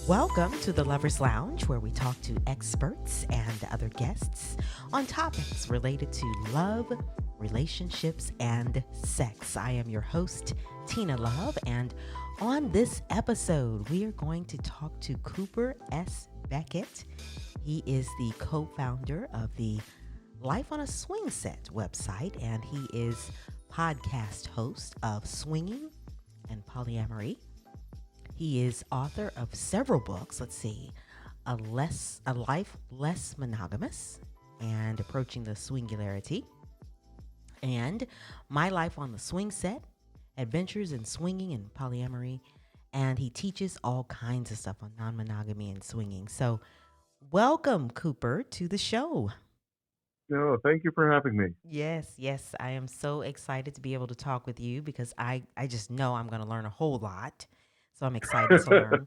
Welcome to the Lovers Lounge, where we talk to experts and other guests on topics related to love, relationships, and sex. I am your host, Tina Love, and on this episode, we are going to talk to Cooper S. Beckett. He is the co founder of the Life on a Swing Set website, and he is podcast host of Swinging and Polyamory. He is author of several books. Let's see, a life less monogamous, and approaching the swingularity, and My Life on the Swing Set, Adventures in Swinging and Polyamory, and he teaches all kinds of stuff on non-monogamy and swinging. So, welcome, Cooper, to the show. No, thank you for having me. Yes, I am so excited to be able to talk with you because I just know I'm going to learn a whole lot. So I'm excited to learn.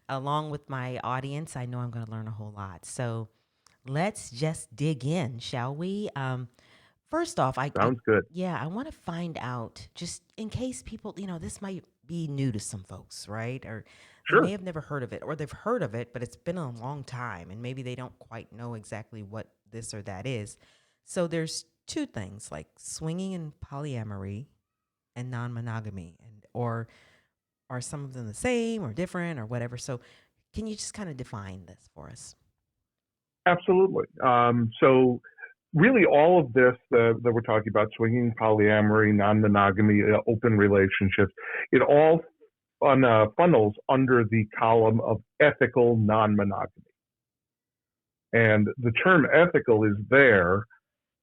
Along with my audience, I know I'm going to learn a whole lot. So let's just dig in, shall we? First off, Sounds good. yeah, I want to find out, just in case people, this might be new to some folks, right? Or they may Sure. have never heard of it, or they've heard of it, but it's been a long time, and maybe they don't quite know exactly what this or that is. So there's two things, like swinging and polyamory and non-monogamy, and or are some of them the same or different or whatever? So can you just kind of define this for us? Absolutely. So, really, all of this that we're talking about swinging, polyamory, non monogamy, open relationships it all funnels under the column of ethical non monogamy. And the term ethical is there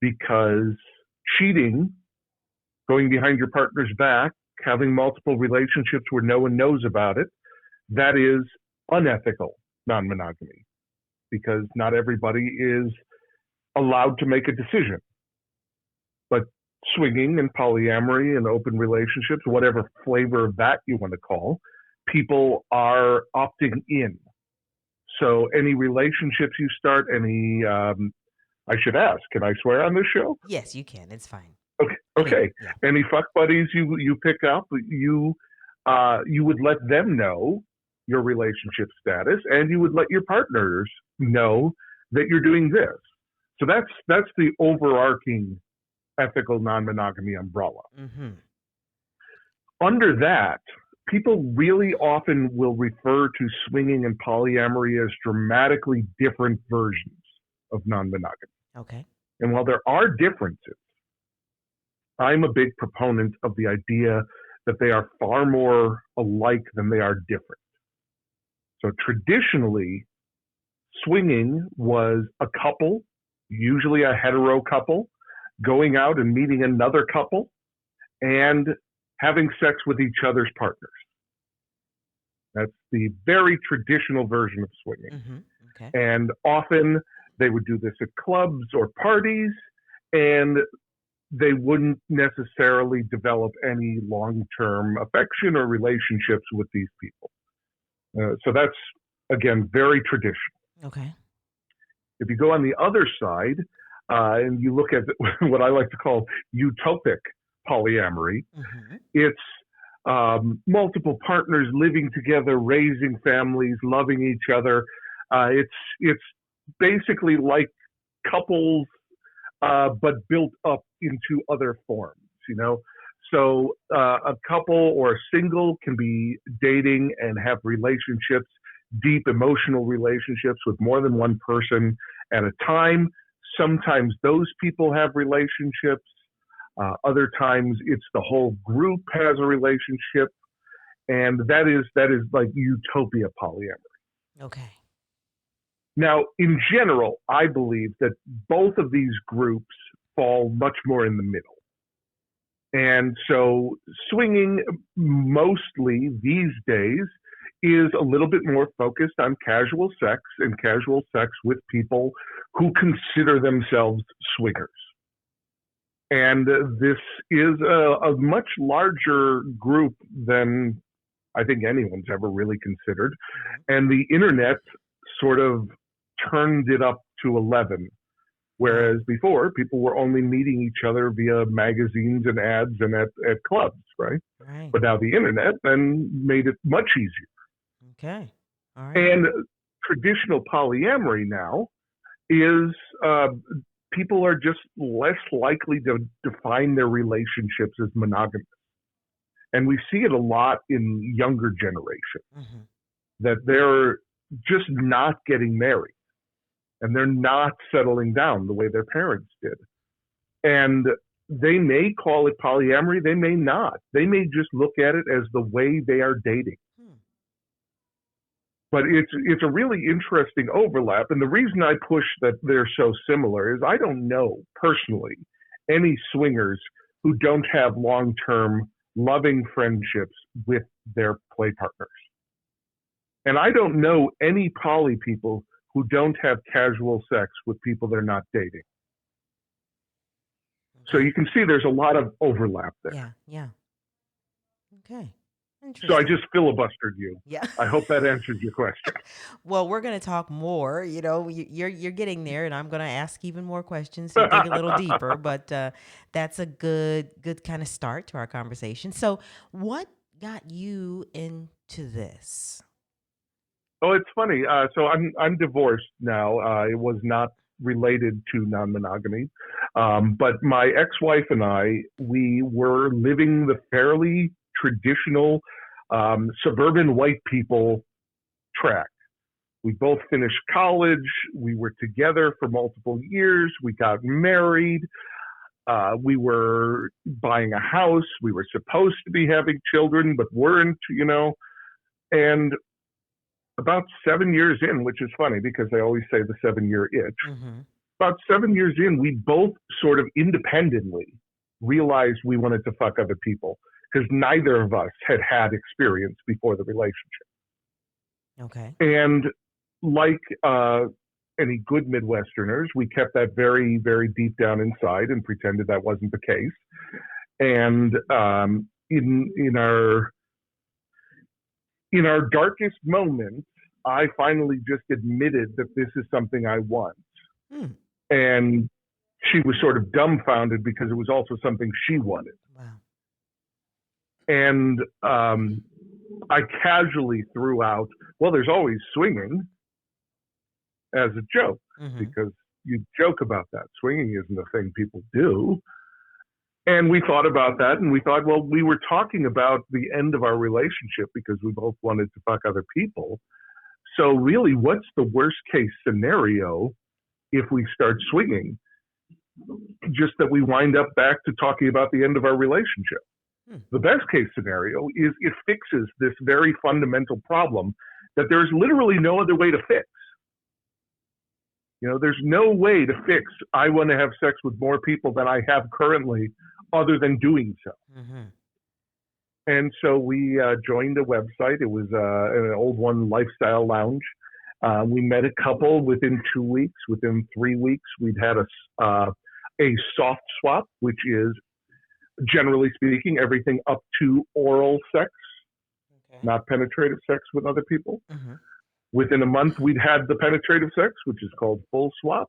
because cheating, going behind your partner's back, having multiple relationships where no one knows about it, that is unethical non monogamy because not everybody is allowed to make a decision. But swinging and polyamory and open relationships, whatever flavor of that you want to call, people are opting in. So any relationships you start, I should ask, can I swear on this show? Yes, you can. It's fine. Okay. I mean, Okay. yeah. Any fuck buddies you pick up, you would let them know your relationship status, and you would let your partners know that you're doing this. So that's the overarching ethical non-monogamy umbrella. Mm-hmm. Under that, people really often will refer to swinging and polyamory as dramatically different versions of non-monogamy. Okay. And while there are differences, I'm a big proponent of the idea that they are far more alike than they are different. So traditionally, swinging was a couple, usually a hetero couple, going out and meeting another couple and having sex with each other's partners. That's the very traditional version of swinging. Mm-hmm. Okay. And often they would do this at clubs or parties, and they wouldn't necessarily develop any long-term affection or relationships with these people. So that's, again, very traditional. Okay. If you go on the other side and you look at what I like to call utopic polyamory, Mm-hmm. it's multiple partners living together, raising families, loving each other. It's basically like couples, but built up into other forms. So a couple or a single can be dating and have relationships, deep emotional relationships with more than one person at a time. Sometimes those people have relationships. Other times it's the whole group has a relationship, and that is like utopia polyamory. Okay. Now, in general, I believe that both of these groups fall much more in the middle. And so swinging mostly these days is a little bit more focused on casual sex and casual sex with people who consider themselves swingers. And this is a much larger group than I think anyone's ever really considered. And the internet sort of turned it up to 11. Whereas before, people were only meeting each other via magazines and ads and at clubs, right? Right. But now the internet then made it much easier. Okay. All right. And traditional polyamory now is people are just less likely to define their relationships as monogamous. And we see it a lot in younger generation, Mm-hmm. that they're just not getting married and they're not settling down the way their parents did. And they may call it polyamory, they may not. They may just look at it as the way they are dating. But it's a really interesting overlap. And the reason I push that they're so similar is I don't know personally any swingers who don't have long-term loving friendships with their play partners. And I don't know any poly people who don't have casual sex with people they're not dating. So you can see there's a lot of overlap there. Yeah, yeah. Okay. So I just filibustered you. Yeah. I hope that answers your question. Well, we're going to talk more. You know, you're getting there, and I'm going to ask even more questions to dig a little deeper. But that's a good kind of start to our conversation. So, what got you into this? Oh, it's funny. So I'm divorced now. It was not related to non-monogamy, but my ex-wife and I, we were living the fairly traditional suburban white people track. We both finished college. We were together for multiple years. We got married. We were buying a house. We were supposed to be having children, but weren't, and about 7 years in, which is funny because they always say the 7-year itch. Mm-hmm. About 7 years in, we both sort of independently realized we wanted to fuck other people because neither of us had experience before the relationship. Okay. And like any good Midwesterners, we kept that very, very deep down inside and pretended that wasn't the case. And in our darkest moments, I finally just admitted that this is something I want. Mm. And she was sort of dumbfounded because it was also something she wanted. Wow. And I casually threw out, well, there's always swinging, as a joke, Mm-hmm. because you joke about that. Swinging isn't a thing people do. And we thought about that, and we thought, well, we were talking about the end of our relationship because we both wanted to fuck other people. So really, what's the worst case scenario if we start swinging? Just that we wind up back to talking about the end of our relationship. The best case scenario is it fixes this very fundamental problem that there's literally no other way to fix. There's no way to fix, I want to have sex with more people than I have currently other than doing so. Mm-hmm. And so we joined a website. It was an old one, Lifestyle Lounge. We met a couple within 2 weeks. Within 3 weeks, we'd had a soft swap, which is, generally speaking, everything up to oral sex, not penetrative sex with other people. Mm-hmm. Within a month, we'd had the penetrative sex, which is called full swap.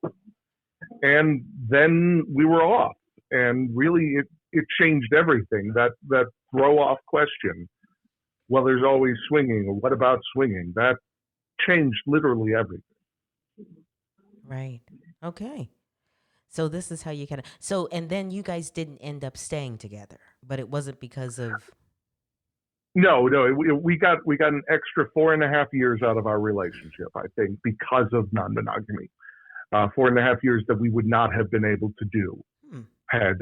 And then we were off. And really, it changed everything. That throw-off question, well, there's always swinging, or what about swinging? That changed literally everything. Right. Okay. So this is how you kind of, and then you guys didn't end up staying together, but it wasn't because of. No, we got an extra 4.5 years out of our relationship, I think, because of non-monogamy. 4.5 years that we would not have been able to do had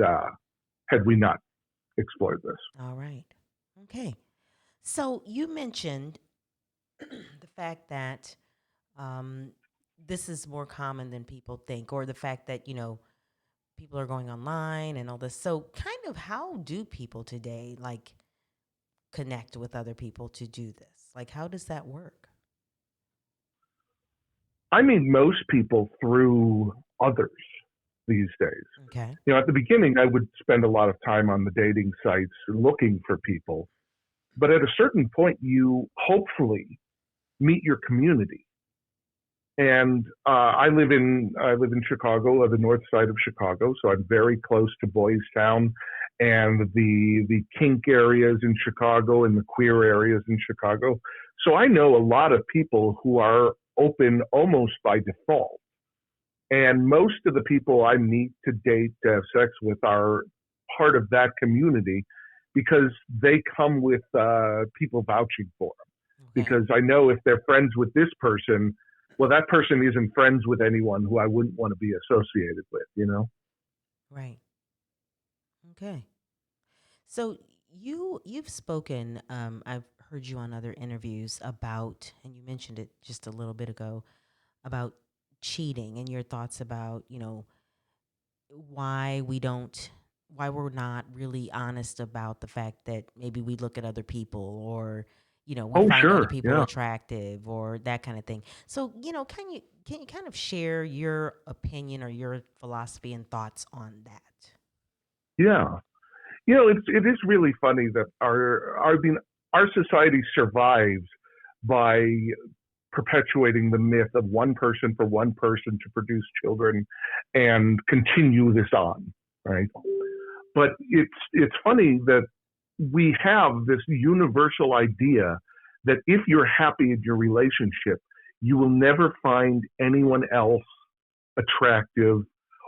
we not explored this. All right. Okay. So you mentioned the fact that this is more common than people think, or the fact that, people are going online and all this. So kind of how do people today, connect with other people to do this? How does that work? I mean, most people through others these days. Okay. At the beginning, I would spend a lot of time on the dating sites looking for people. But at a certain point, you hopefully meet your community. And I live in Chicago, the north side of Chicago, so I'm very close to Boys Town and the kink areas in Chicago and the queer areas in Chicago. So I know a lot of people who are open almost by default. And most of the people I meet to date to have sex with are part of that community because they come with people vouching for them. Okay. Because I know if they're friends with this person, well, that person isn't friends with anyone who I wouldn't want to be associated with, you know? Right. Okay. So you've spoken. I've heard you on other interviews about, and you mentioned it just a little bit ago about cheating and your thoughts about why we don't why we're not really honest about the fact that maybe we look at other people or we Oh, find other sure. people Yeah. attractive or that kind of thing. So can you kind of share your opinion or your philosophy and thoughts on that? Yeah. It is really funny that our society survives by perpetuating the myth of one person for one person to produce children and continue this on, right? But it's funny that we have this universal idea that if you're happy in your relationship, you will never find anyone else attractive,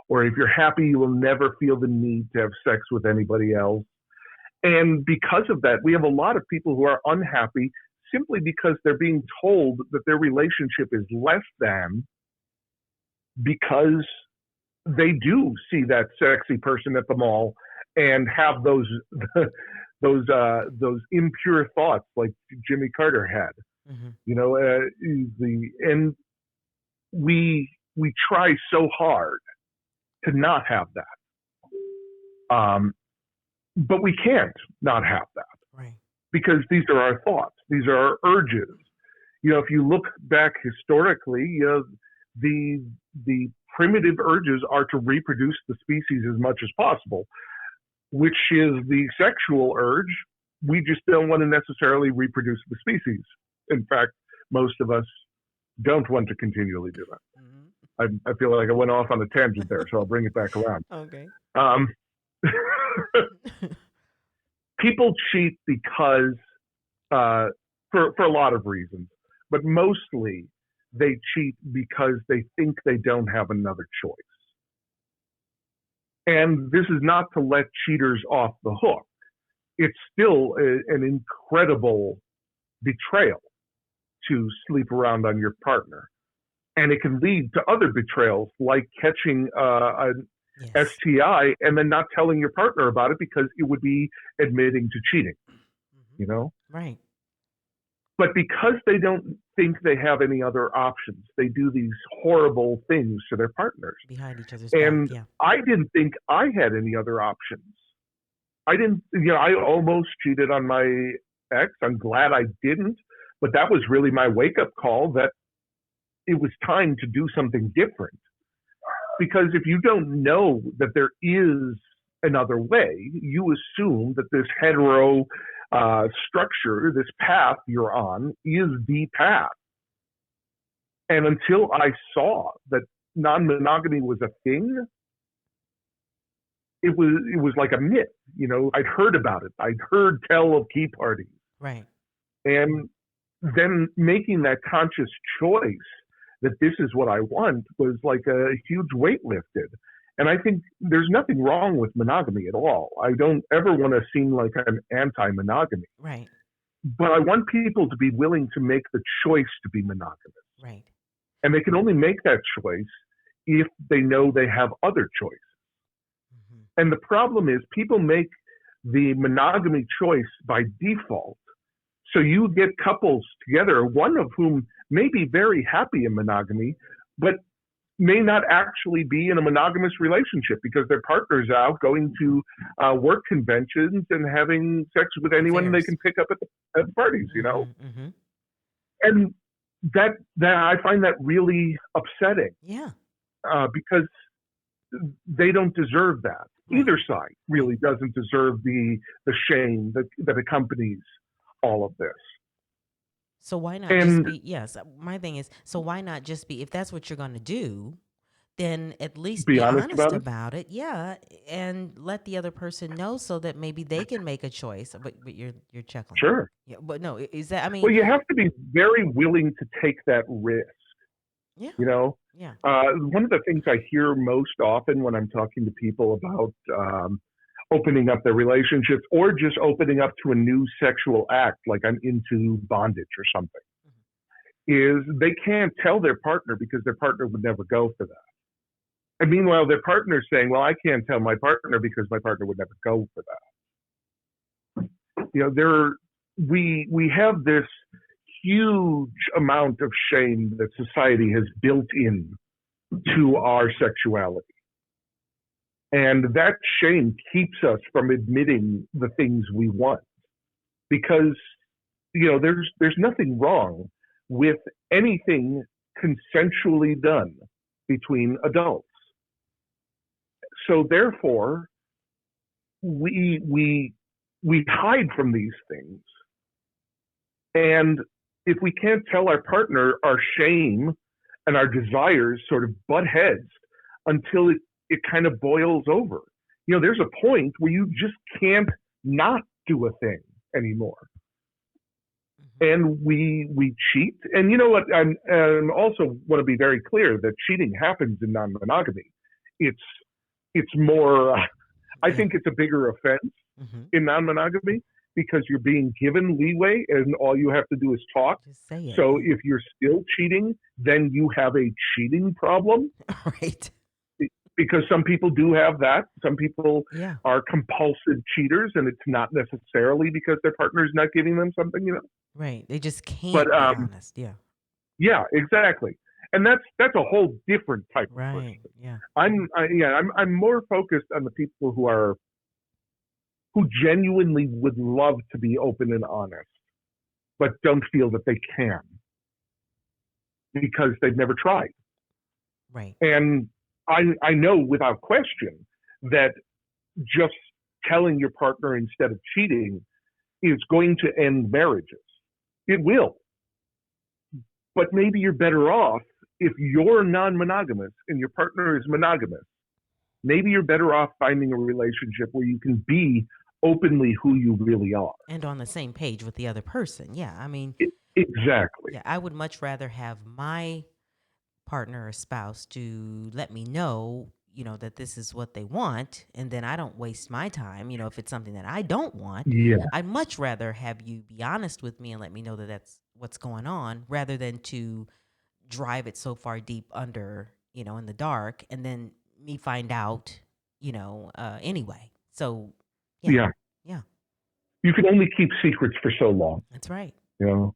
or if you're happy, you will never feel the need to have sex with anybody else. And because of that, we have a lot of people who are unhappy simply because they're being told that their relationship is less than because they do see that sexy person at the mall and have those those impure thoughts like Jimmy Carter had. Hmm. You know, and we try so hard to not have that, but we can't not have that Right. because these are our thoughts, these are our urges. If you look back historically, the primitive urges are to reproduce the species as much as possible, which is the sexual urge. We just don't want to necessarily reproduce the species. In fact, most of us don't want to continually do that. Hmm. I feel like I went off on a tangent there, so I'll bring it back around. Okay. Um, People cheat because for a lot of reasons, but mostly they cheat because they think they don't have another choice. And this is not to let cheaters off the hook. It's still an incredible betrayal to sleep around on your partner. And it can lead to other betrayals like catching an Yes. STI and then not telling your partner about it because it would be admitting to cheating, Hmm. you know? Right. But because they don't think they have any other options, they do these horrible things to their partners. Behind each other's back. And Yeah. I didn't think I had any other options. I didn't, I almost cheated on my ex. I'm glad I didn't, but that was really my wake up call that it was time to do something different. Because if you don't know that there is another way, you assume that this hetero structure, this path you're on, is the path. And until I saw that non-monogamy was a thing, it was like a myth. I'd heard about it. I'd heard tell of key parties, Right. and then making that conscious choice that this is what I want was like a huge weight lifted. And I think there's nothing wrong with monogamy at all. I don't ever want to seem like I'm anti-monogamy, Right. but I want people to be willing to make the choice to be monogamous. Right. And they can only make that choice if they know they have other choices. Hmm. And the problem is people make the monogamy choice by default. So you get couples together, one of whom may be very happy in monogamy, but may not actually be in a monogamous relationship because their partner's out going to work conventions and having sex with anyone they Affairs. can pick up at the parties, Hmm. Hmm. And that I find that really upsetting Yeah. because they don't deserve that. Right. Either side really doesn't deserve the shame that accompanies all of this. So why not just And be, yes, my thing is, so why not just be, if that's what you're going to do, then at least Be be honest honest about it. about it. Yeah, and let the other person know so that maybe they can make a choice. But you're chuckling. Sure. Yeah, but no, is that? I mean, Well, you have to be very willing to take that risk. yeah, You know, yeah, one of the things I hear most often when I'm talking to people about opening up their relationships or just opening up to a new sexual act, like I'm into bondage or something, is they can't tell their partner because their partner would never go for that. And meanwhile, their partner's saying, well, I can't tell my partner because my partner would never go for that. You know, we have this huge amount of shame that society has built in to our sexuality. And that shame keeps us from admitting the things we want because, you know, there's nothing wrong with anything consensually done between adults. So therefore, we hide from these things. And if we can't tell our partner, our shame and our desires sort of butt heads until it kind of boils over. You know, there's a point where you just can't not do a thing anymore. And we cheat. And you know what? I'm also want to be very clear that cheating happens in non-monogamy. It's more. I think it's a bigger offense in non-monogamy because you're being given leeway, and all you have to do is talk. just say it. So if you're still cheating, then you have a cheating problem. Right. Because some people do have that. Some people Yeah. are compulsive cheaters, and it's not necessarily because their partner's not giving them something, you know. Right. They just can't But be honest. Yeah. yeah, exactly. And that's a whole different type of Right. person. Yeah. I'm more focused on the people who genuinely would love to be open and honest, but don't feel that they can because they've never tried. Right. And I know without question that just telling your partner instead of cheating is going to end marriages. It will. But maybe you're better off if you're non-monogamous and your partner is monogamous. Maybe you're better off finding a relationship where you can be openly who you really are. And on the same page with the other person. Yeah. I mean, Exactly. yeah, I would much rather have my partner or spouse to let me know, that this is what they want, and then I don't waste my time. If it's something that I don't want, Yeah. I'd much rather have you be honest with me and let me know that that's what's going on, rather than to drive it so far deep under, in the dark, and then me find out, anyway. So, yeah, Yeah. yeah, You can only keep secrets for so long, that's right. you know.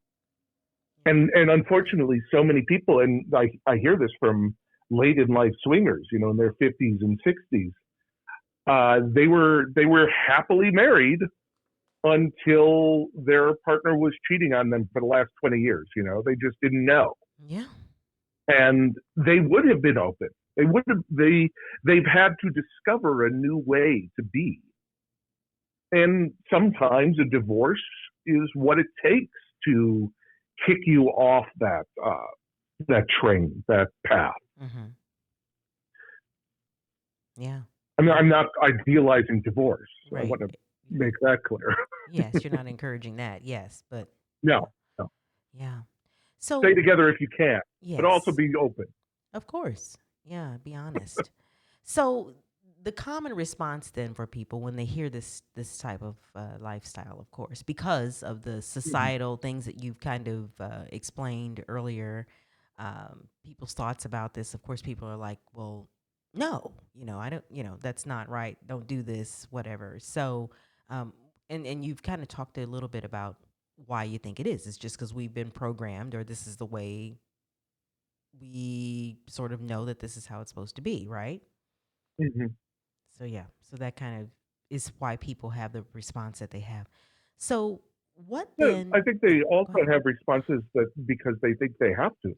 And unfortunately, so many people, and I hear this from late in life swingers, in their 50s and 60s. They were happily married until their partner was cheating on them for the last 20 years. They just didn't know, Yeah, and they would have been open. They've had to discover a new way to be, and sometimes a divorce is what it takes to kick you off that train, that path. mm-hmm. Yeah, I mean, I'm not idealizing divorce. I right. want to make that clear. Yes, you're not encouraging that. Yes, but No, no. yeah. Stay So, together if you can, but also yes, be open. of course. Yeah, be honest. So, the common response then for people when they hear this type of lifestyle, of course, because of the Mhm. societal things that you've kind of explained earlier, people's thoughts about this. Of course, people are like, "Well, no, I don't. That's not right. Don't do this. Whatever." So, um, and you've kind of talked a little bit about why you think it is. It's just because we've been programmed, or this is the way we sort of know that this is how it's supposed to be, right? Mhm. So yeah, so that kind of is why people have the response that they have. So what Yeah, I then? think Oh, they go also ahead. have responses that because they think they have to.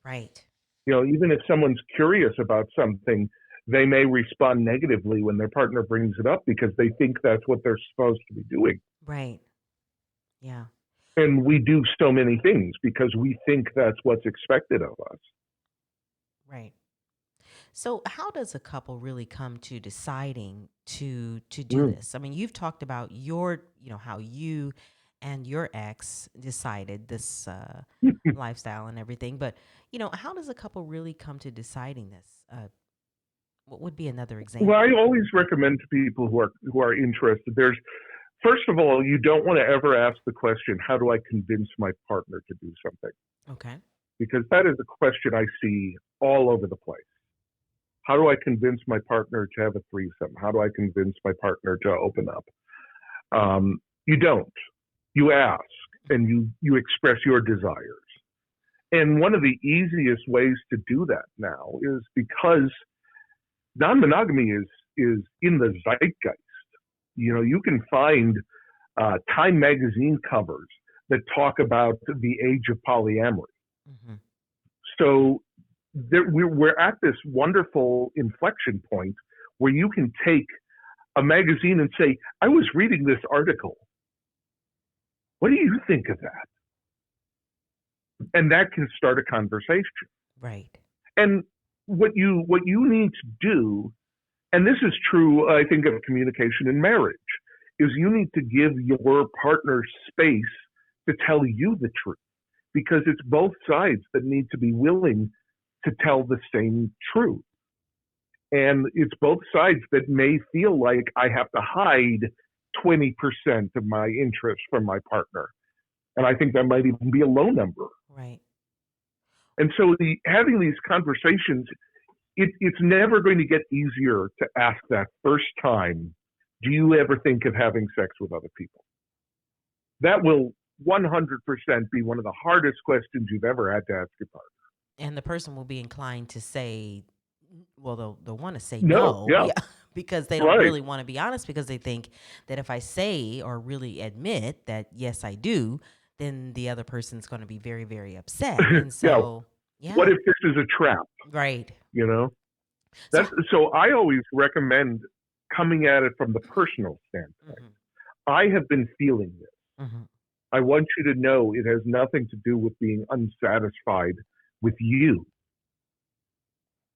Right, Even if someone's curious about something, they may respond negatively when their partner brings it up because they think that's what they're supposed to be doing. right, yeah, And we do so many things because we think that's what's expected of us. right. So how does a couple really come to deciding to do Mm. this? I mean, you've talked about your, how you and your ex decided this lifestyle and everything, but how does a couple really come to deciding this? What would be another Well, I example? always recommend to people who are interested. There's First of all, you don't want to ever ask the question, "How do I convince my partner to do something?" Okay. Because that is a question I see all over the place. How do I convince my partner to have a threesome? How do I convince my partner to open up? You don't. You ask and you express your desires. And one of the easiest ways to do that now is because non-monogamy is in the zeitgeist. You can find Time magazine covers that talk about the age of polyamory. Hmm. So we're at this wonderful inflection point where you can take a magazine and say, "I was reading this article. What do you think of that?" And that can start a conversation. Right. And what you need to do, and this is true, I think, of communication in marriage, is you need to give your partner space to tell you the truth, because it's both sides that need to be willing to tell the same truth. And it's both sides that may feel like I have to hide 20% of my interest from my partner. And I think that might even be a low number. Right. And so having these conversations, it's never going to get easier to ask that first time, "Do you ever think of having sex with other people?" That will 100% be one of the hardest questions you've ever had to ask your partner. And the person will be inclined to say, well, they'll want to say No, no, yeah, yeah, because they don't right. really want to be honest, because they think that if I say or really admit that yes, I do, then the other person's going to be very, very upset. And Yeah, so, what yeah, if this is a trap? right. You know, So, so I always recommend coming at it from the personal standpoint. mhm, I have been feeling this. mhm, I want you to know it has nothing to do with being unsatisfied with you.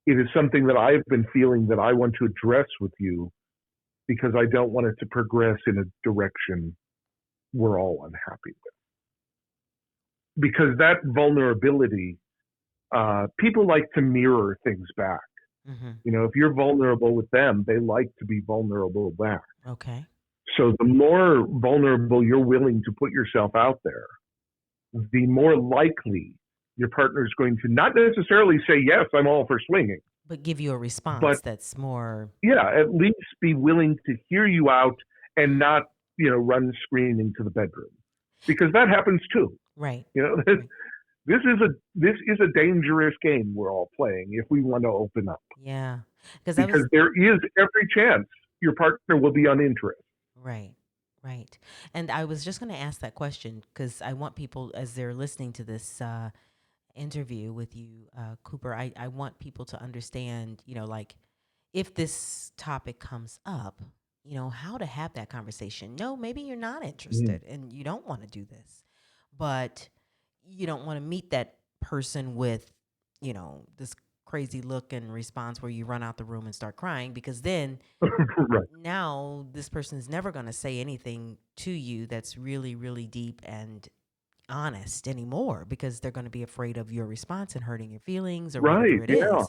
It is something that I have been feeling that I want to address with you, because I don't want it to progress in a direction we're all unhappy with. Because that vulnerability, people like to mirror things back. mhm. If you're vulnerable with them, they like to be vulnerable back. Okay. So the more vulnerable you're willing to put yourself out there, the more likely your partner is going to not necessarily say, "Yes, I'm all for swinging," But give you a but response that's more yeah, at least be willing to hear you out and not, run screaming to the bedroom, because that happens too. right. You know, Right. this is a dangerous game we're all playing if we want to open up, Yeah. Because I because was there is every chance your partner will be uninterested. right. Right. And I was just going to ask that question because I want people, as they're listening to this interview with you, Cooper, I want people to understand, like if this topic comes up, how to have that conversation. No, maybe you're not Mhm. interested and you don't want to do this, but you don't want to meet that person with, this crazy look and response where you run out the room and start crying, because then Right. now this person is never going to say anything to you that's really, really deep and honest anymore, because they're going to be afraid of your response and hurting your feelings or Right. whatever it Yeah. is.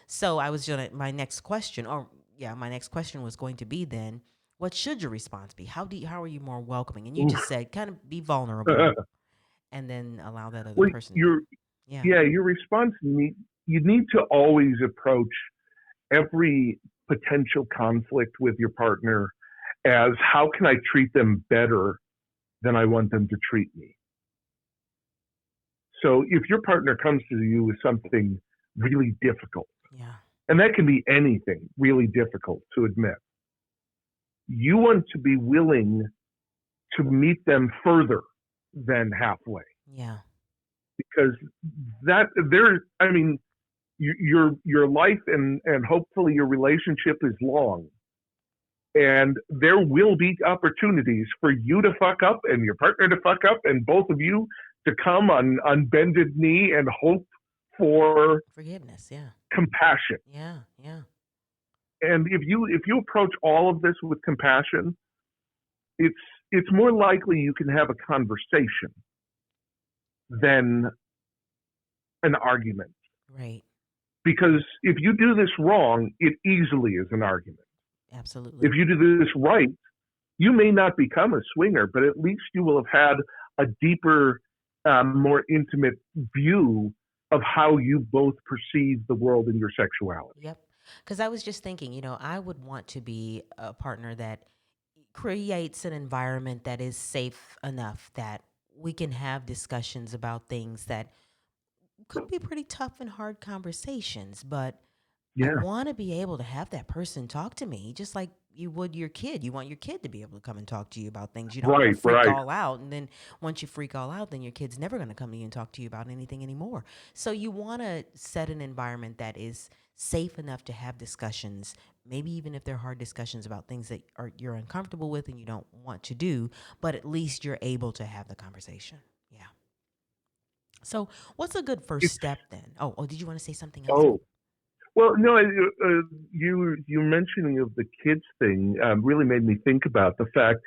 So I was gonna my next question, or yeah, my next question was going to be then, what should your response be? How are you more welcoming? And you just said kind of be vulnerable and then allow that other Well, person to. your Yeah. yeah, your response you need to always approach every potential conflict with your partner as, how can I treat them better than I want them to treat me? So if your partner comes to you with something really difficult, Yeah. and that can be anything really difficult to admit, you want to be willing to meet them further than halfway, Yeah. because that there, I mean, your life and hopefully your relationship is long, and there will be opportunities for you to fuck up and your partner to fuck up, and both of you to come on bended knee and hope for Forgiveness. Yeah. compassion. Yeah. And if you approach all of this with compassion, it's more likely you can have a conversation than an argument. Right. Because if you do this wrong, it easily is an argument. Absolutely. If you do this right, you may not become a swinger, but at least you will have had a deeper, more intimate view of how you both perceive the world and your sexuality. Yep. Because I was just thinking, I would want to be a partner that creates an environment that is safe enough that we can have discussions about things that could be pretty tough and hard conversations, but I Yeah, want to be able to have that person talk to me just like you would your kid. You want your kid to be able to come and talk to you about things. You don't want to right, freak right. all out. And then once you freak all out, then your kid's never going to come to you and talk to you about anything anymore. So you want to set an environment that is safe enough to have discussions, maybe even if they're hard discussions about things that you're uncomfortable with and you don't want to do, but at least you're able to have the conversation. Yeah. So what's a good first It's step then? Oh, did you want to say something else? oh well, no. You mentioning of the kids thing really made me think about the fact,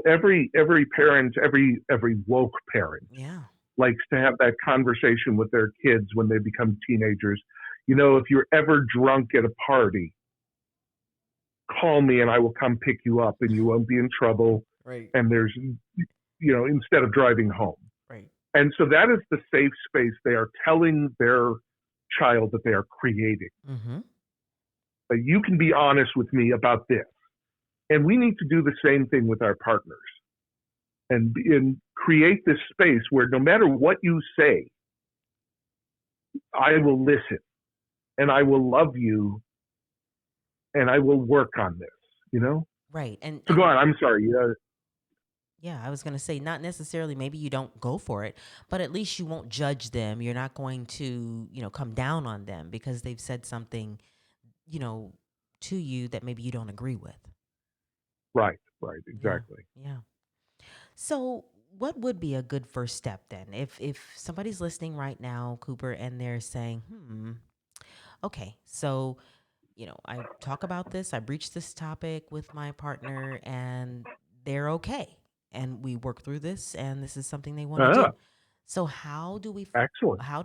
every parent, every woke parent Yeah. likes to have that conversation with their kids when they become teenagers. If you're ever drunk at a party, call me and I will come pick you up and you won't be in trouble. Right. And there's, instead of driving home. Right. And so that is the safe space they are telling their child that they are creating. Mm-hmm. That you can be honest with me about this. And we need to do the same thing with our partners and create this space where no matter what you say, I will listen and I will love you and I will work on this. Right. And So go on. I'm sorry. yeah, I was going to say not necessarily maybe you don't go for it, but at least you won't judge them. You're not going to, come down on them because they've said something, you know, to you that maybe you don't agree with. Right. Yeah. Exactly. Yeah. So, what would be a good first step then? If somebody's listening right now, Cooper, and they're saying, okay, so I talk about this, I breach this topic with my partner, and they're okay. And we work through this, and this is something they want to Ah, do. So excellent. how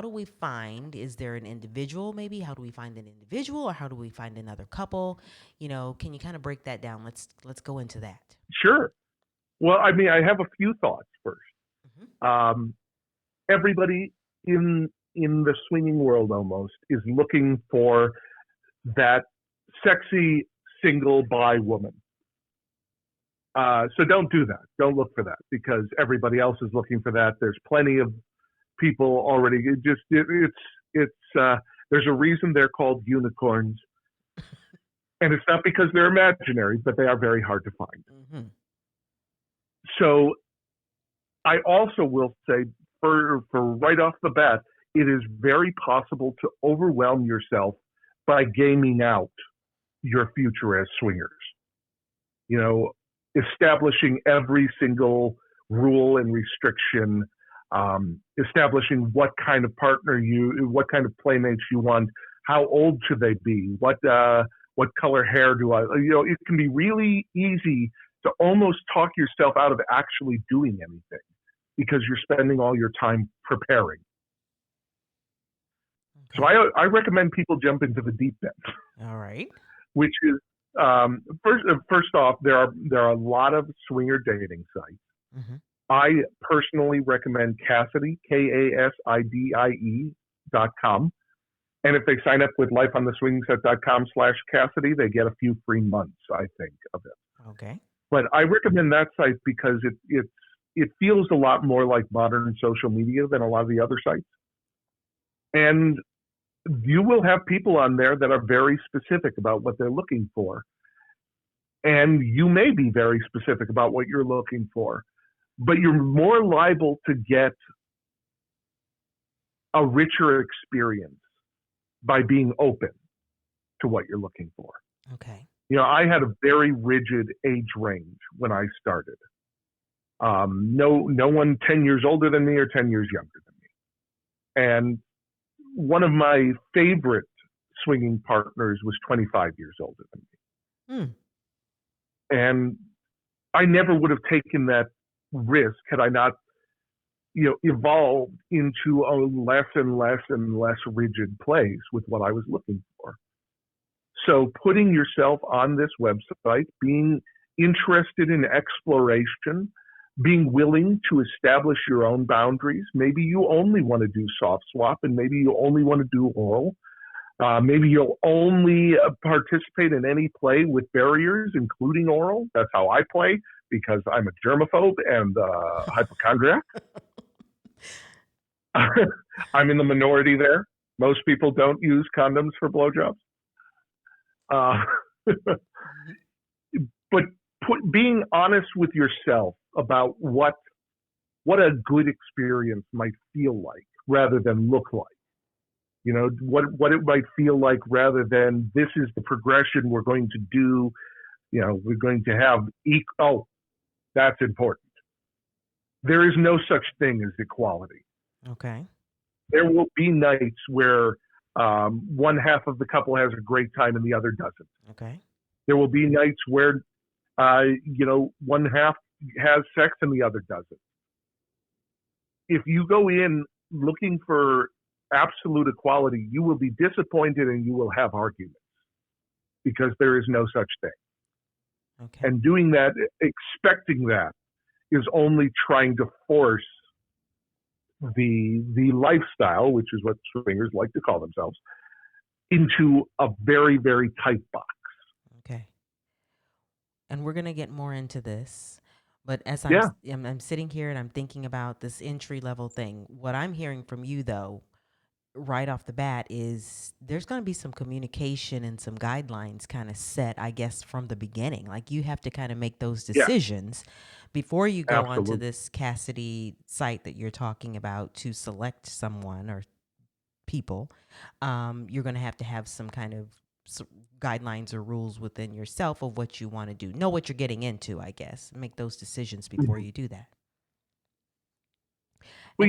do we find, is there an individual maybe? How do we find an individual or how do we find another couple? Can you kind of break that down? Let's go into that. Sure. Well, I mean, I have a few thoughts first. Hmm. Um, Everybody in the swinging world almost is looking for that sexy single bi woman. So don't do that. Don't look for that because everybody else is looking for that. There's plenty of people already. There's a reason they're called unicorns, and it's not because they're imaginary, but they are very hard to find. Hmm. So I also will say, for right off the bat, it is very possible to overwhelm yourself by gaming out your future as swingers. Establishing every single rule and restriction, establishing what kind of partner what kind of playmates you want, how old should they be, what color hair do I, it can be really easy to almost talk yourself out of actually doing anything because you're spending all your time preparing. So Okay. I recommend people jump into the deep end, All right. which is first off, there are a lot of swinger dating sites. Mm-hmm. I personally recommend Cassidy, KASIDIE.com. And if they sign up with lifeontheswingset.com/Cassidy, they get a few free months, I think, of it. Okay. But I recommend that site because it feels a lot more like modern social media than a lot of the other sites. And you will have people on there that are very specific about what they're looking for. And you may be very specific about what you're looking for, but you're more liable to get a richer experience by being open to what you're looking for. Okay. I had a very rigid age range when I started. No one 10 years older than me or 10 years younger than me. And one of my favorite swinging partners was 25 years older than me. Hmm. And I never would have taken that risk had I not, evolved into a less and less and less rigid place with what I was looking for. So putting yourself on this website, being interested in exploration, being willing to establish your own boundaries. Maybe you only want to do soft swap, and maybe you only want to do oral. Maybe you'll only participate in any play with barriers, including oral. That's how I play, because I'm a germaphobe and hypochondriac. I'm in the minority there. Most people don't use condoms for blowjobs. But being honest with yourself about what a good experience might feel like rather than look like. What it might feel like rather than this is the progression we're going to do. We're going to have that's important. There is no such thing as equality. Okay. There will be nights where one half of the couple has a great time and the other doesn't. Okay. There will be nights where, one half has sex and the other doesn't. If you go in looking for absolute equality, you will be disappointed and you will have arguments because there is no such thing. Okay. And doing that, expecting that, is only trying to force the lifestyle, which is what swingers like to call themselves, into a very, very tight box. Okay. And we're going to get more into this. But as Yeah. I'm sitting here and I'm thinking about this entry level thing, what I'm hearing from you, though, right off the bat, is there's going to be some communication and some guidelines kind of set, I guess, from the beginning. Like you have to kind of make those decisions before you go onto this Cassidy site that you're talking about to select someone or people. You're going to have some kind of guidelines or rules within yourself of what you want to do. Know what you're getting into, I guess. Make those decisions before you do that. Well,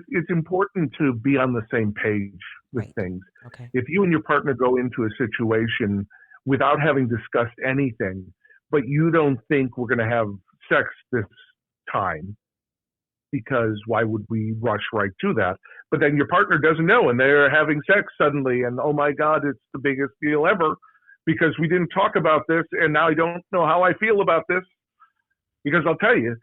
it's important to be on the same page with things. Okay. If you and your partner go into a situation without having discussed anything, but you don't think we're going to have sex this time, because why would we rush right to that? But then your partner doesn't know and they're having sex suddenly and, oh my God, it's the biggest deal ever because we didn't talk about this and now I don't know how I feel about this. Because I'll tell you,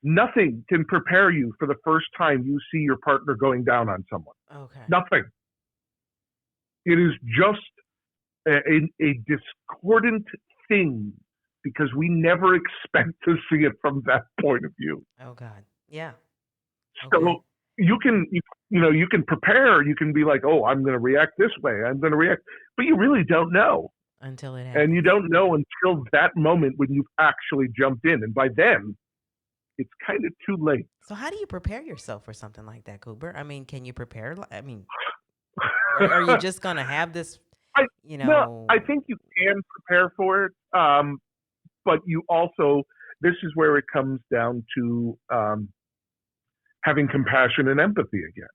nothing can prepare you for the first time you see your partner going down on someone. Okay. Nothing. It is just a discordant thing because we never expect to see it from that point of view. Oh God. Yeah. So you can prepare. You can be like, oh, I'm going to react this way. I'm going to react, but you really don't know until it happens. And you don't know until that moment when you've actually jumped in, and by then, it's kind of too late. So how do you prepare yourself for something like that, Cooper? I mean, can you prepare? I mean, are you just going to have this, No, I think you can prepare for it. But you also, this is where it comes down to having compassion and empathy again.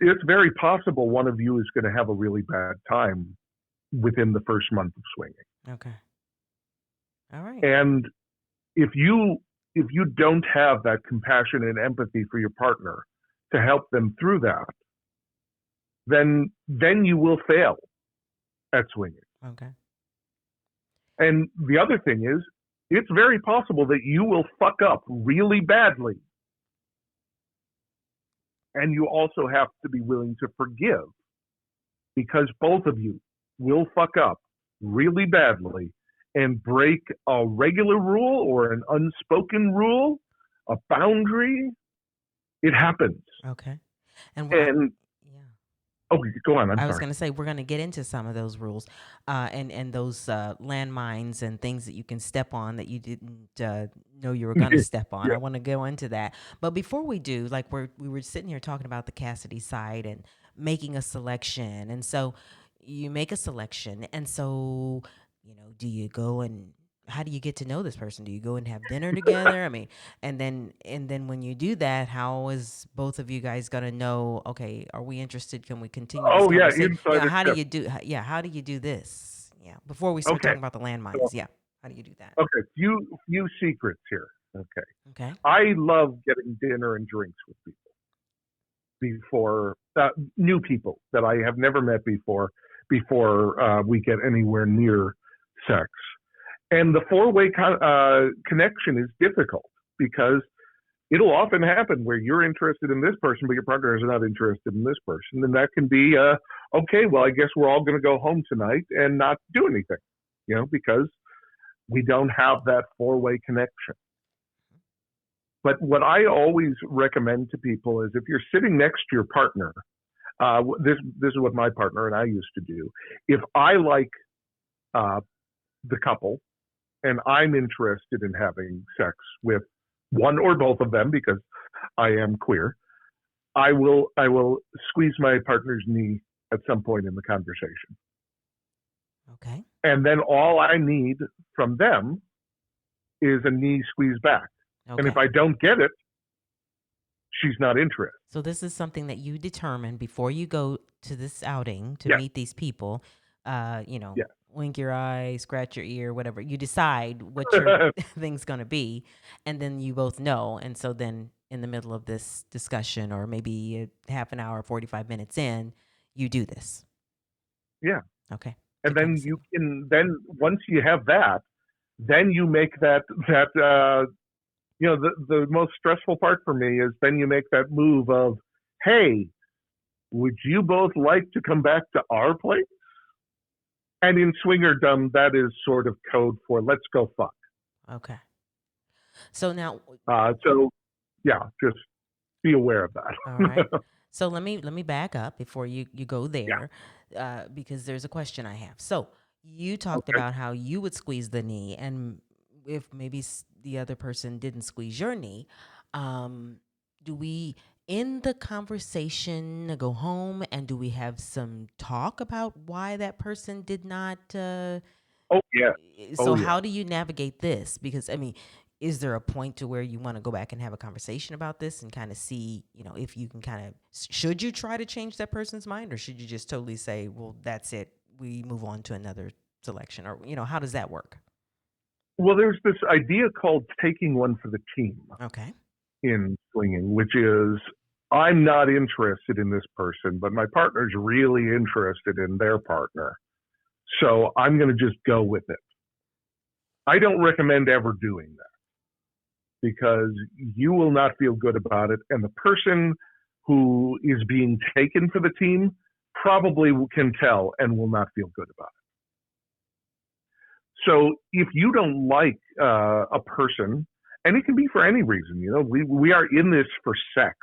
It's very possible one of you is going to have a really bad time within the first month of swinging. Okay. All right. And if you don't have that compassion and empathy for your partner to help them through that, then you will fail at swinging. Okay. And the other thing is, it's very possible that you will fuck up really badly. And you also have to be willing to forgive, because both of you will fuck up really badly and break a regular rule or an unspoken rule, a boundary. It happens. Okay. Okay, go on. I was going to say, we're going to get into some of those rules and those landmines and things that you can step on that you didn't know you were going to step on. Yeah. I want to go into that. But before we do, like we were sitting here talking about the Cassidy side and making a selection. And so you make a selection. And so, do you go and how do you get to know this person? Do you go and have dinner together? I mean, and then when you do that, how is both of you guys gonna know? Okay, are we interested? Can we continue this Oh yeah, conversation? Yeah, insider how do tip. you do? Yeah, how do you do this? Yeah, before we start Okay, talking about the so landmines. Yeah, how do you do that? okay, few secrets here. Okay, Okay, I love getting dinner and drinks with people before new people that I have never met before we get anywhere near sex. And the four-way connection is difficult because it'll often happen where you're interested in this person, but your partner is not interested in this person. And that can be, okay, well, I guess we're all going to go home tonight and not do anything, because we don't have that four-way connection. But what I always recommend to people is if you're sitting next to your partner, this is what my partner and I used to do. If I like uh, the couple and I'm interested in having sex with one or both of them because I am queer, I will squeeze my partner's knee at some point in the conversation. okay, And then all I need from them is a knee squeeze back. And if okay. I don't get it, she's not interested. So this is something that you determine before you go to this outing to Yes, meet these people. yes. Wink your eye, scratch your ear, whatever. You decide what your thing's going to be, and then you both know. And so then in the middle of this discussion, or maybe a half an hour, 45 minutes in, you do this. Yeah. Okay. And To kind of then see. you can then once you have that, then you make that the most stressful part for me is then you make that move of, hey, would you both like to come back to our place? And in swingerdom, that is sort of code for let's go fuck. Okay. So now, So yeah, just be aware of all right. that. So let me back up before you go Yeah. there, because there's a question I have. So you talked Okay. about how you would squeeze the knee, and if maybe the other person didn't squeeze your knee, um, do we end the conversation, go home, and do we have some talk about why that person did not? Oh yeah. So Oh yeah. how do you navigate this? Because I mean, is there a point to where you want to go back and have a conversation about this and kind of see, if you can kind of, should you try to change that person's mind, or should you just totally say, well, that's it, we move on to another selection, or how does that work? Well, there's this idea called taking one for the team Okay. in swinging, which is I'm not interested in this person, but my partner's really interested in their partner. So I'm going to just go with it. I don't recommend ever doing that because you will not feel good about it. And the person who is being taken for the team probably can tell and will not feel good about it. So if you don't like a person, and it can be for any reason, we are in this for sex.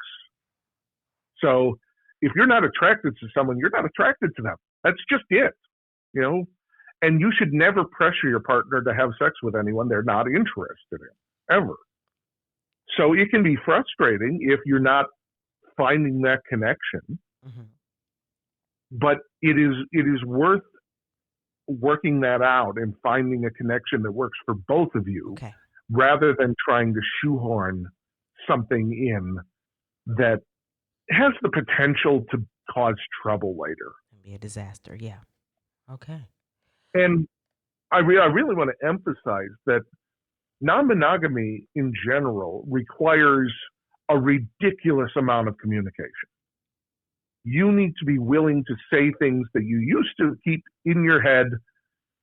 So if you're not attracted to someone, you're not attracted to them. That's just it, you know. And you should never pressure your partner to have sex with anyone they're not interested in, ever. So it can be frustrating if you're not finding that connection, Hmm. but it is worth working that out and finding a connection that works for both of you Okay. rather than trying to shoehorn something in that has the potential to cause trouble later. And be a disaster. Yeah. Okay. And I really want to emphasize that non-monogamy in general requires a ridiculous amount of communication. You need to be willing to say things that you used to keep in your head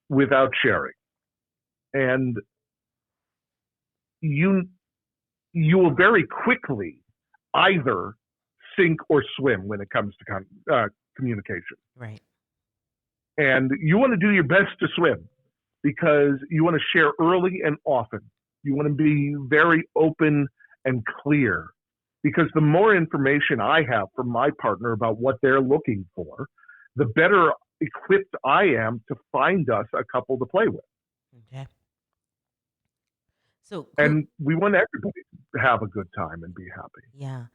without sharing. And you will very quickly either sink or swim when it comes to communication. Right. And you want to do your best to swim because you want to share early and often. You want to be very open and clear because the more information I have from my partner about what they're looking for, the better equipped I am to find us a couple to play with. Okay. So, And we want everybody to have a good time and be happy. yeah.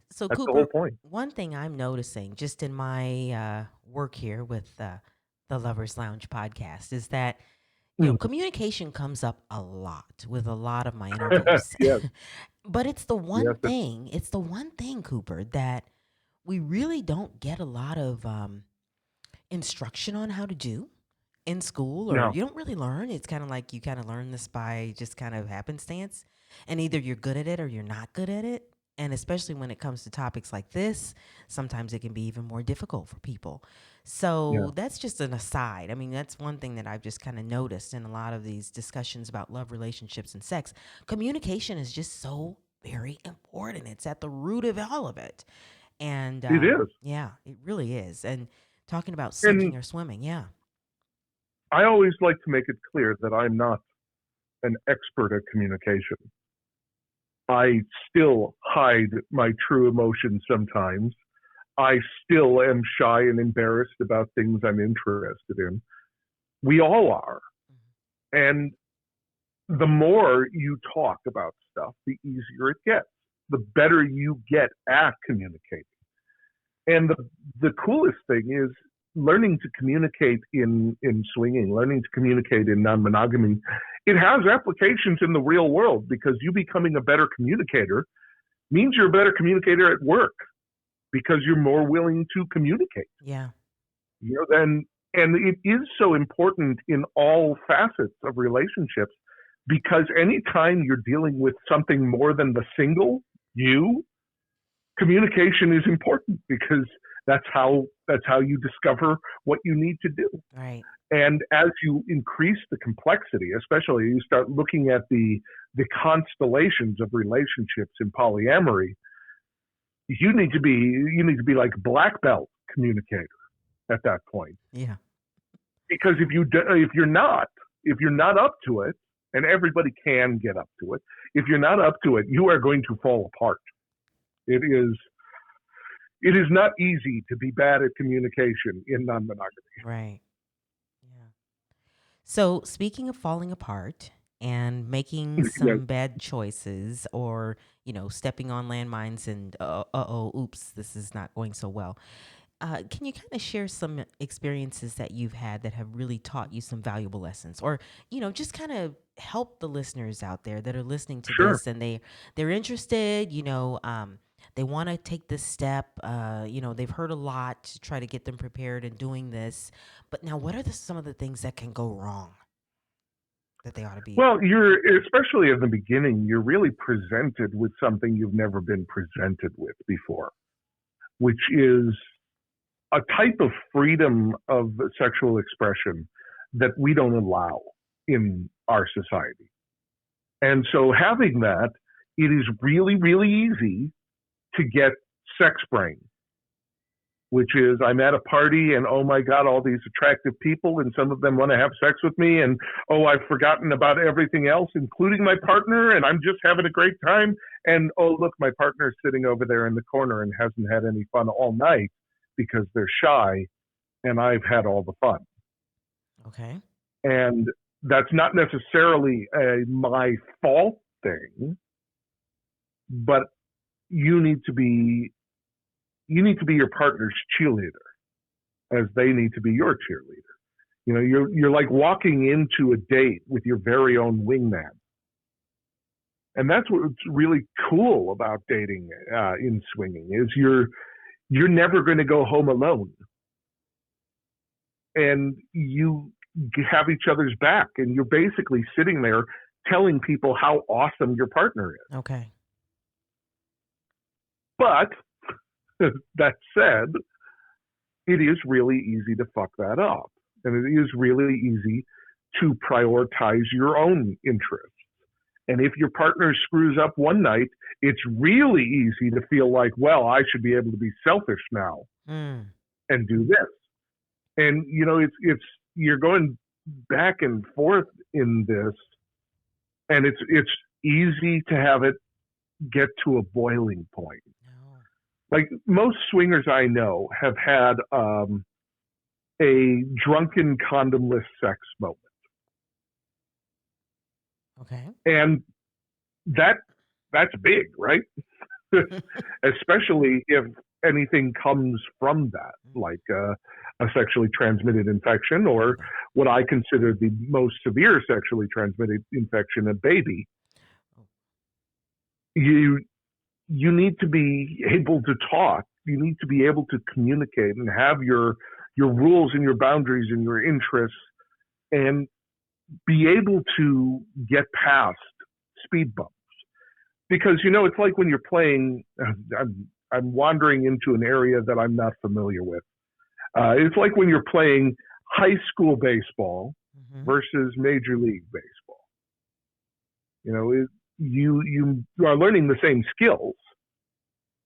So, That's the whole Cooper, point. one thing I'm noticing just in my work here with the Lovers Lounge podcast is that Mm. Communication comes up a lot with a lot of my interviews. Yes, But yes, it's the one thing, Cooper, that we really don't get a lot of instruction on how to do in school, or no, you don't really learn. It's kind of like you kind of learn this by just kind of happenstance. And either you're good at it or you're not good at it. And especially when it comes to topics like this, sometimes it can be even more difficult for people. yeah, So that's just an aside. I mean, that's one thing that I've just kind of noticed in a lot of these discussions about love, relationships, and sex. Communication is just so very important. It's at the root of all of it. And it is. yeah, it really is. And talking about And sinking or swimming, yeah. I always like to make it clear that I'm not an expert at communication. I still hide my true emotions sometimes. I still am shy and embarrassed about things I'm interested in. We all are. And the more you talk about stuff, the easier it gets, the better you get at communicating. And the coolest thing is learning to communicate in swinging, learning to communicate in non-monogamy. It has applications in the real world because you becoming a better communicator means you're a better communicator at work because you're more willing to communicate. Yeah. Then, and it is so important in all facets of relationships because anytime you're dealing with something more than the single you, communication is important because that's how you discover what you need to do. Right. And as you increase the complexity, especially you start looking at the constellations of relationships in polyamory, you need to be like black belt communicator at that point. Yeah. Because if you're not up to it, and everybody can get up to it, if you're not up to it, you are going to fall apart. It is not easy to be bad at communication in non-monogamy. Right. Yeah. So, speaking of falling apart and making Yes, some bad choices or, stepping on landmines and, uh-oh, oops, this is not going so well. Can you kind of share some experiences that you've had that have really taught you some valuable lessons, or just kind of help the listeners out there that are listening to sure. this and they're interested, they want to take this step. They've heard a lot to try to get them prepared in doing this, but now what are some of the things that can go wrong that they ought to be? Well, especially in the beginning, you're really presented with something you've never been presented with before, which is a type of freedom of sexual expression that we don't allow in our society. And so having that, it is really, really easy to get sex brain, which is I'm at a party and oh my God, all these attractive people and some of them want to have sex with me. And oh, I've forgotten about everything else, including my partner, and I'm just having a great time. And oh, look, my partner's sitting over there in the corner and hasn't had any fun all night because they're shy and I've had all the fun. Okay. And that's not necessarily a my fault thing, but you need to be your partner's cheerleader as they need to be your cheerleader. You're like walking into a date with your very own wingman. And that's what's really cool about dating in swinging is you're never going to go home alone. And you have each other's back and you're basically sitting there telling people how awesome your partner is. Okay. But that said, it is really easy to fuck that up. And it is really easy to prioritize your own interests. And if your partner screws up one night, it's really easy to feel like, well, I should be able to be selfish now and do this. And, it's you're going back and forth in this, and it's easy to have it get to a boiling point. Like most swingers I know have had a drunken condomless sex moment. Okay. And that's big, right? Especially if anything comes from that, like a sexually transmitted infection, or what I consider the most severe sexually transmitted infection, a baby, you need to be able to talk. You need to be able to communicate and have your rules and your boundaries and your interests, and be able to get past speed bumps. Because, it's like when you're playing, I'm wandering into an area that I'm not familiar with. It's like when you're playing high school baseball versus Major League Baseball. You are learning the same skills,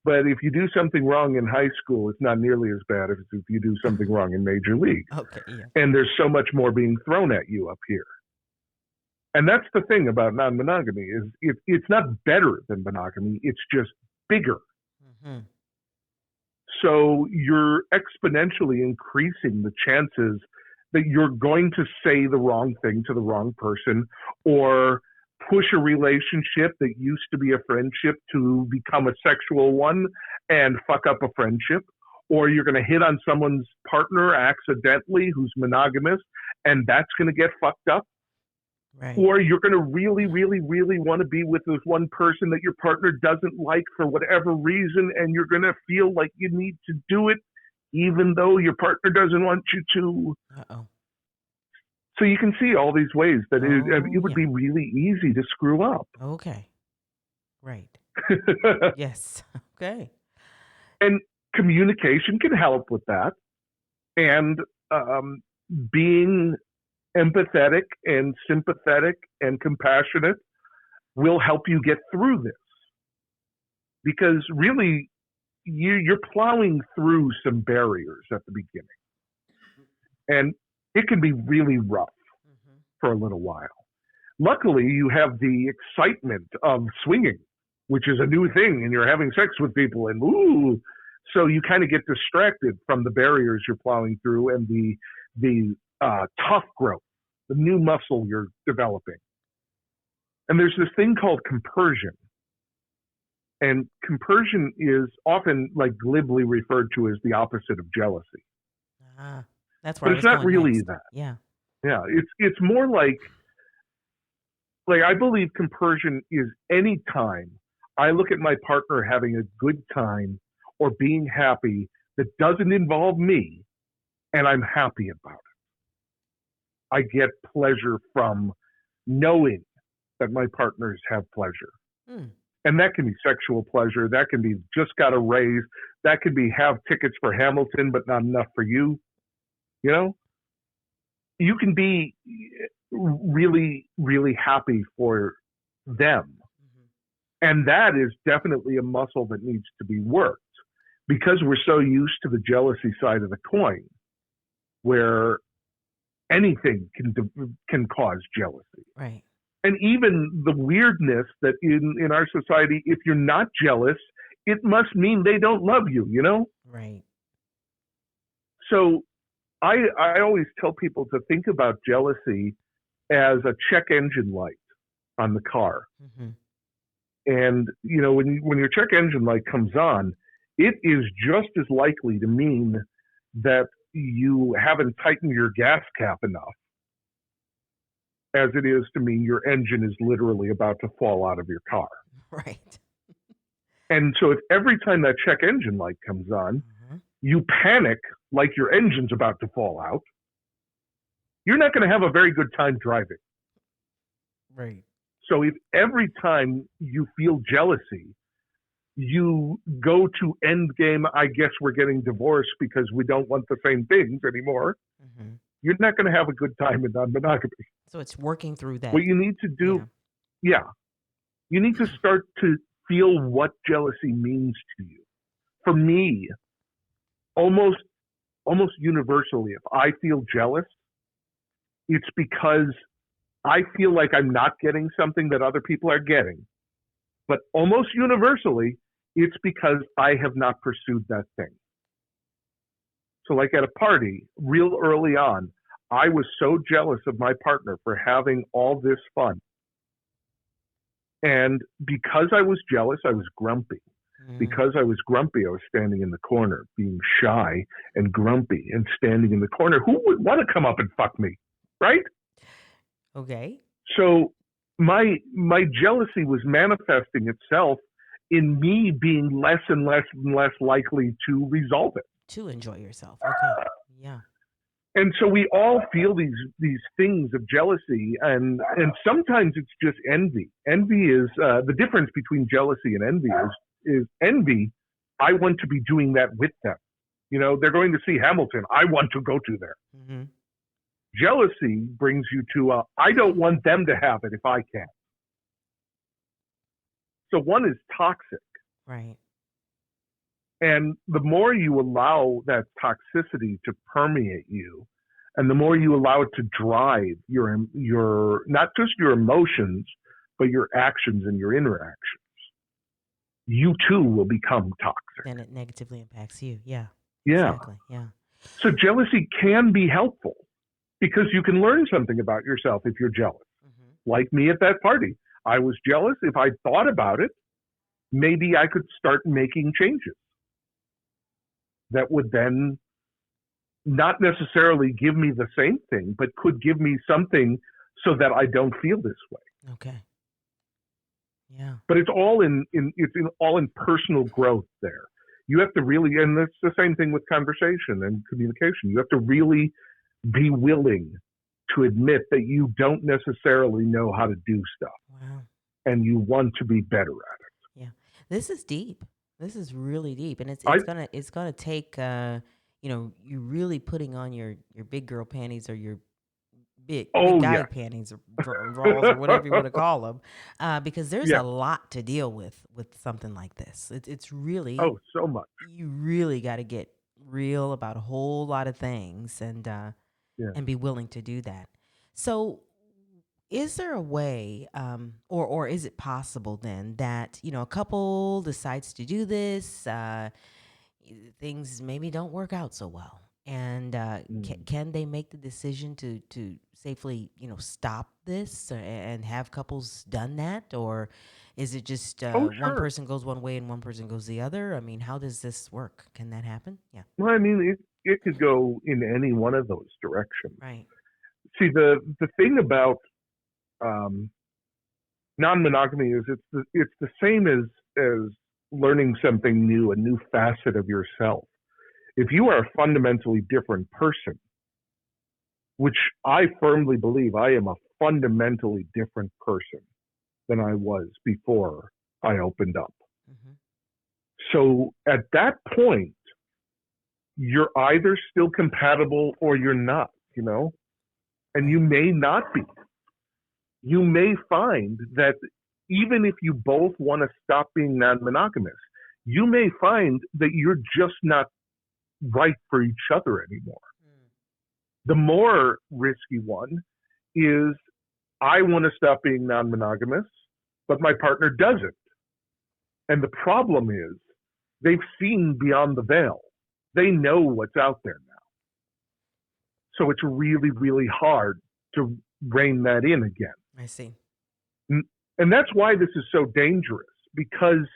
but if you do something wrong in high school, it's not nearly as bad as if you do something wrong in Major League. Okay, yeah. And there's so much more being thrown at you up here. And that's the thing about non-monogamy, is it's not better than monogamy, it's just bigger. Mm-hmm. So you're exponentially increasing the chances that you're going to say the wrong thing to the wrong person, or push a relationship that used to be a friendship to become a sexual one and fuck up a friendship, or you're going to hit on someone's partner accidentally who's monogamous, and that's going to get fucked up. Right. Or you're going to really, really, really want to be with this one person that your partner doesn't like for whatever reason, and you're going to feel like you need to do it even though your partner doesn't want you to. Uh-oh. So you can see all these ways that it would be really easy to screw up. Okay. Right. Yes. Okay. And communication can help with that. And being empathetic and sympathetic and compassionate will help you get through this. Because really, you're plowing through some barriers at the beginning. And it can be really rough for a little while. Luckily, you have the excitement of swinging, which is a new thing, and you're having sex with people, and ooh. So you kind of get distracted from the barriers you're plowing through and the tough growth, the new muscle you're developing. And there's this thing called compersion. And compersion is often glibly referred to as the opposite of jealousy. That's where but it's not really next. that. Yeah. Yeah. It's more like I believe compersion is any time I look at my partner having a good time or being happy that doesn't involve me, and I'm happy about it. I get pleasure from knowing that my partners have pleasure. And that can be sexual pleasure. That can be just got a raise. That can be have tickets for Hamilton, but not enough for you. You can be really, really happy for them. And that is definitely a muscle that needs to be worked, because we're so used to the jealousy side of the coin, where anything can cause jealousy. Right. And even the weirdness that in our society, if you're not jealous, it must mean they don't love you, Right. So I always tell people to think about jealousy as a check engine light on the car. And, when your check engine light comes on, it is just as likely to mean that you haven't tightened your gas cap enough as it is to mean your engine is literally about to fall out of your car. Right. And so if every time that check engine light comes on, you panic like your engine's about to fall out, you're not going to have a very good time driving. Right. So if every time you feel jealousy, you go to end game, I guess we're getting divorced because we don't want the same things anymore, you're not going to have a good time in non-monogamy. So it's working through that. What you need to do, you need to start to feel what jealousy means to you. For me, almost universally, if I feel jealous, it's because I feel like I'm not getting something that other people are getting. But almost universally, it's because I have not pursued that thing. So like at a party, real early on, I was so jealous of my partner for having all this fun. And because I was jealous, I was grumpy. Because I was grumpy, I was standing in the corner, being shy and grumpy and standing in the corner. Who would want to come up and fuck me, right? Okay. So my jealousy was manifesting itself in me being less and less and less likely to resolve it. To enjoy yourself. Okay. Yeah. And so we all feel these things of jealousy, and sometimes it's just envy. Envy is the difference between jealousy and envy is envy. I want to be doing that with them. You know, they're going to see Hamilton. I want to go to there. Mm-hmm. Jealousy brings you to I don't want them to have it if I can. So one is toxic. Right. And the more you allow that toxicity to permeate you, and the more you allow it to drive your not just your emotions, but your actions and your interactions, you too will become toxic. Then it negatively impacts you. Yeah. Yeah. Exactly. Yeah. So jealousy can be helpful because you can learn something about yourself if you're jealous. Mm-hmm. Like me at that party. I was jealous. If I thought about it, maybe I could start making changes that would then not necessarily give me the same thing, but could give me something so that I don't feel this way. Okay. Yeah. But it's all in personal growth there. You have to really, and it's the same thing with conversation and communication. You have to really be willing to admit that you don't necessarily know how to do stuff. Wow. And you want to be better at it. Yeah. This is deep. This is really deep, and it's gonna take you really putting on your big girl panties or your big guy panties or draws or whatever you want to call them, because there's a lot to deal with something like this. It's really so much. You really got to get real about a whole lot of things and be willing to do that. So, is there a way, or is it possible then that, a couple decides to do this, things maybe don't work out so well, and can they make the decision to safely, stop this and have couples done that, or is it just one person goes one way and one person goes the other? I mean, how does this work? Can that happen? Yeah. Well, I mean, it could go in any one of those directions. Right. See, the thing about non-monogamy is it's the same as learning something new, a new facet of yourself. If you are a fundamentally different person, which I firmly believe I am a fundamentally different person than I was before I opened up. Mm-hmm. So at that point, you're either still compatible or you're not, and you may not be. You may find that even if you both want to stop being non-monogamous, you may find that you're just not right for each other anymore. The more risky one is I want to stop being non-monogamous, but my partner doesn't. And the problem is they've seen beyond the veil. They know what's out there now. So it's really, really hard to rein that in again. I see. And that's why this is so dangerous, because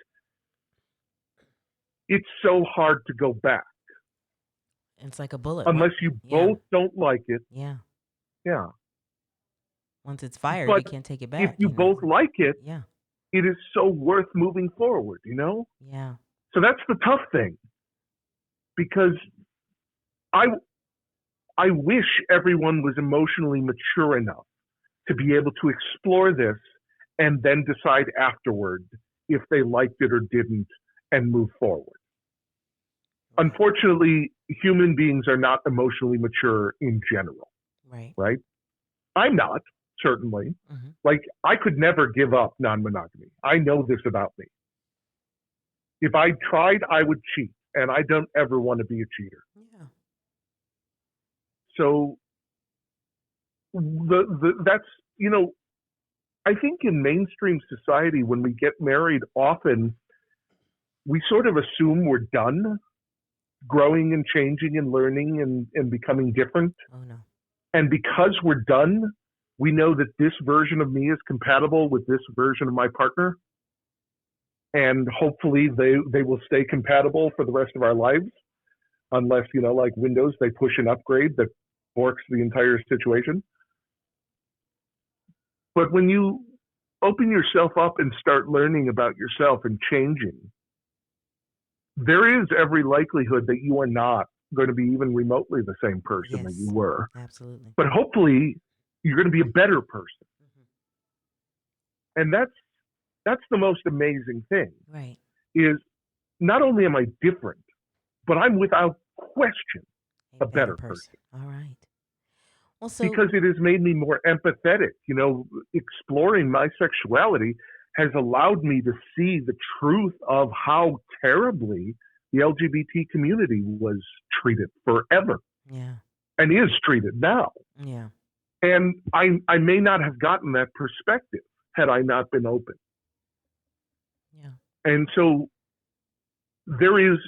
it's so hard to go back. It's like a bullet. Unless you both don't like it. Yeah. Yeah. Once it's fired, you can't take it back. If you both like it, yeah, it is so worth moving forward, Yeah. So that's the tough thing. Because I wish everyone was emotionally mature enough to be able to explore this and then decide afterward if they liked it or didn't and move forward. Unfortunately, human beings are not emotionally mature in general. Right? I'm not, certainly. Mm-hmm. Like, I could never give up non-monogamy. I know this about me. If I tried, I would cheat, and I don't ever want to be a cheater. Yeah. So that's, I think in mainstream society, when we get married, often we sort of assume we're done growing and changing and learning and becoming different. Oh, no. And because we're done, we know that this version of me is compatible with this version of my partner. and hopefully they will stay compatible for the rest of our lives, unless, like Windows, they push an upgrade that forks the entire situation. But when you open yourself up and start learning about yourself and changing, there is every likelihood that you are not going to be even remotely the same person that you Yes, were. absolutely. But hopefully you're going to be a better person. And that's the most amazing thing, Right. is not only am I different, but I'm without question a better person. All right. Well, so Because it has made me more empathetic. Exploring my sexuality has allowed me to see the truth of how terribly the LGBT community was treated forever yeah, and is treated now. yeah, And I may not have gotten that perspective had I not been open. yeah, And so there is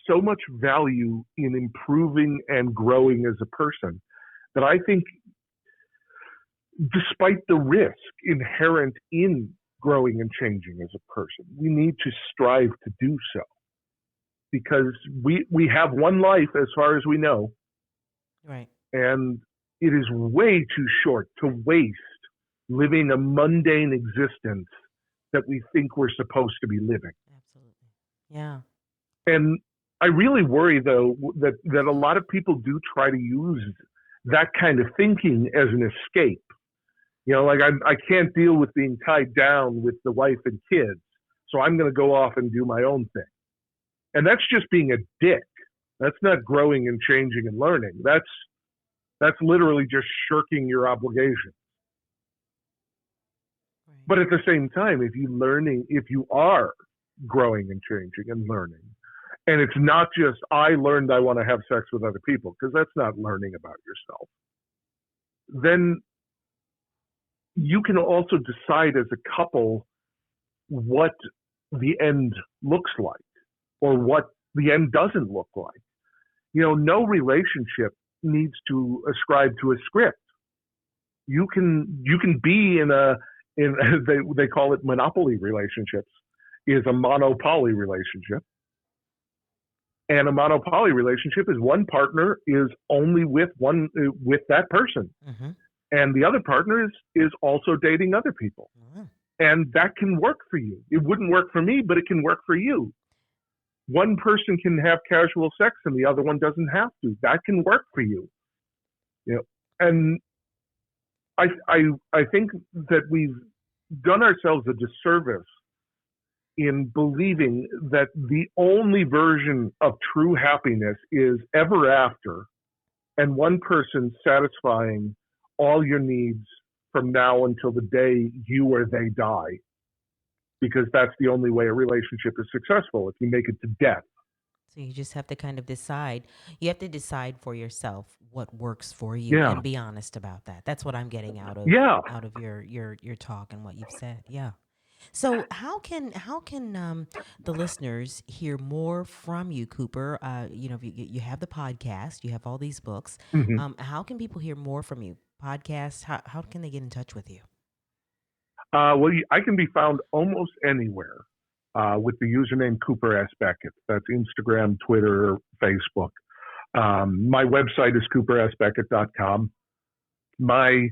so much value in improving and growing as a person that I think, despite the risk inherent in growing and changing as a person, we need to strive to do so, because we have one life as far as we know, right. and it is way too short to waste living a mundane existence that we think we're supposed to be living. Absolutely. Yeah. And I really worry, though, that a lot of people do try to use that kind of thinking as an escape. Like I can't deal with being tied down with the wife and kids, so I'm going to go off and do my own thing. And that's just being a dick. That's not growing and changing and learning. That's literally just shirking your obligation. Right. But at the same time, if you are growing and changing and learning, and it's not just, I learned I want to have sex with other people, because that's not learning about yourself, then you can also decide as a couple what the end looks like, or what the end doesn't look like. No relationship needs to ascribe to a script. You can be in they call it monopoly relationships, is a monopoly relationship. And a monopoly relationship is one partner is only with that person. Mm-hmm. And the other partner is also dating other people. Mm-hmm. And that can work for you. It wouldn't work for me, but it can work for you. One person can have casual sex and the other one doesn't have to. That can work for you. And I think that we've done ourselves a disservice in believing that the only version of true happiness is ever after, and one person satisfying all your needs from now until the day you or they die, because that's the only way a relationship is successful, if you make it to death. So you just have to kind of decide. You have to decide for yourself what works for you, and be honest about that. That's what I'm getting out of your talk and what you've said. Yeah. So how can the listeners hear more from you, Cooper? You have the podcast, you have all these books. Mm-hmm. How can people hear more from you? Podcasts? How can they get in touch with you? Well, I can be found almost anywhere with the username Cooper S. Beckett. That's Instagram, Twitter, Facebook. My website is coopersbeckett.com. My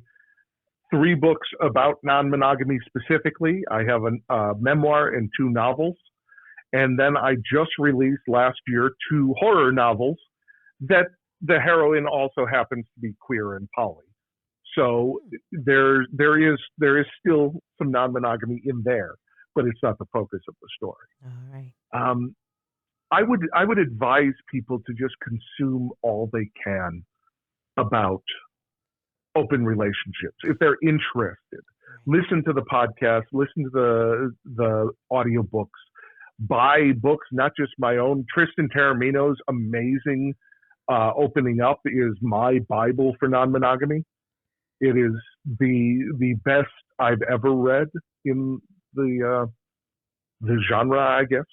3 books about non-monogamy specifically. I have a memoir and 2 novels. And then I just released last year 2 horror novels that the heroine also happens to be queer and poly. So there is still some non-monogamy in there, but it's not the focus of the story. All right. I would advise people to just consume all they can about open relationships if they're interested. Right. Listen to the podcast, listen to the audiobooks, buy books, not just my own. Tristan Taormino's amazing Opening Up is my Bible for non-monogamy. It is the best I've ever read in the genre, I guess.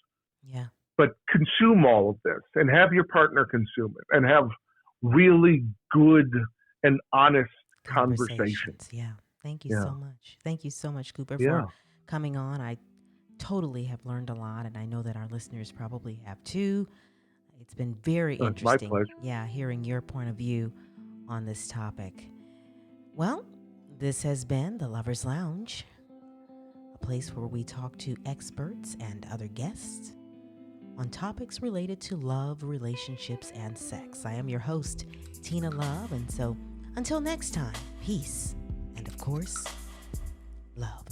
Yeah. But consume all of this and have your partner consume it, and have really good and honest conversations. Yeah. Thank you Yeah. so much. Thank you so much, Cooper, Yeah. for coming on. I totally have learned a lot, and I know that our listeners probably have too. It's been very It's my interesting, pleasure. yeah, hearing your point of view on this topic. Well, this has been the Lover's Lounge, a place where we talk to experts and other guests on topics related to love, relationships, and sex. I am your host, Tina Love, and so until next time, peace, and of course, love.